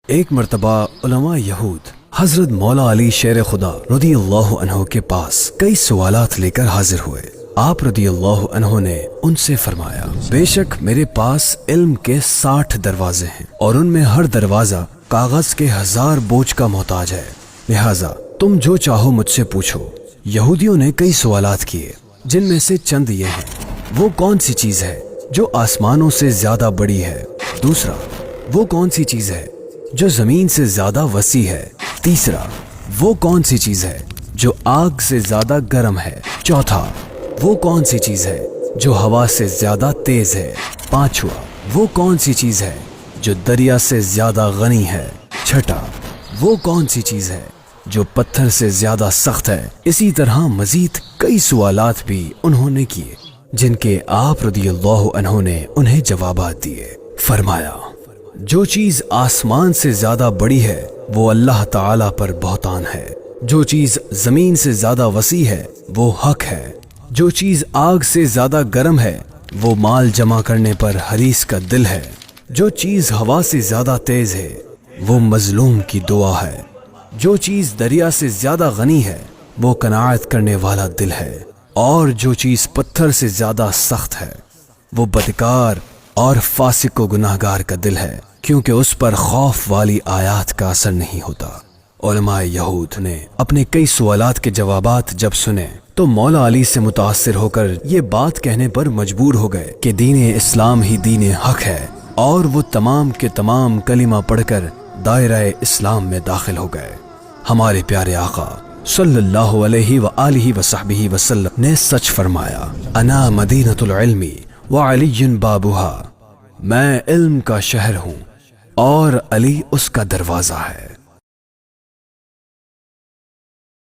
ایک مرتبہ علماء یہود حضرت مولا علی شیر خدا رضی اللہ عنہ کے پاس کئی سوالات لے کر حاضر ہوئے۔ آپ رضی اللہ عنہ نے ان سے فرمایا، بے شک میرے پاس علم کے 60 دروازے ہیں اور ان میں ہر دروازہ کاغذ کے 1000 بوجھ کا محتاج ہے، لہٰذا تم جو چاہو مجھ سے پوچھو۔ یہودیوں نے کئی سوالات کیے، جن میں سے چند یہ ہیں: وہ کون سی چیز ہے جو آسمانوں سے زیادہ بڑی ہے؟ دوسرا، وہ کون سی چیز ہے جو زمین سے زیادہ وسیع ہے؟ تیسرا، وہ کون سی چیز ہے جو آگ سے زیادہ گرم ہے؟ چوتھا، وہ کون سی چیز ہے جو ہوا سے زیادہ تیز ہے؟ پانچواں، وہ کون سی چیز ہے جو دریا سے زیادہ غنی ہے؟ چھٹا، وہ کون سی چیز ہے جو پتھر سے زیادہ سخت ہے؟ اسی طرح مزید کئی سوالات بھی انہوں نے کیے، جن کے آپ رضی اللہ عنہ نے انہیں جوابات دیے۔ فرمایا، جو چیز آسمان سے زیادہ بڑی ہے وہ اللہ تعالیٰ پر بہتان ہے، جو چیز زمین سے زیادہ وسیع ہے وہ حق ہے، جو چیز آگ سے زیادہ گرم ہے وہ مال جمع کرنے پر حریص کا دل ہے، جو چیز ہوا سے زیادہ تیز ہے وہ مظلوم کی دعا ہے، جو چیز دریا سے زیادہ غنی ہے وہ قناعت کرنے والا دل ہے، اور جو چیز پتھر سے زیادہ سخت ہے وہ بدکار اور فاسق و گناہگار کا دل ہے، کیونکہ اس پر خوف والی آیات کا اثر نہیں ہوتا۔ علماء یہود نے اپنے کئی سوالات کے جوابات جب سنے تو مولا علی سے متاثر ہو کر یہ بات کہنے پر مجبور ہو گئے کہ دین اسلام ہی دین حق ہے، اور وہ تمام کے تمام کلمہ پڑھ کر دائرہ اسلام میں داخل ہو گئے۔ ہمارے پیارے آقا صلی اللہ علیہ وآلہ وصحبہ وسلم نے سچ فرمایا، انا مدینۃ العلم وعلی بابها، میں علم کا شہر ہوں اور علی اس کا دروازہ ہے۔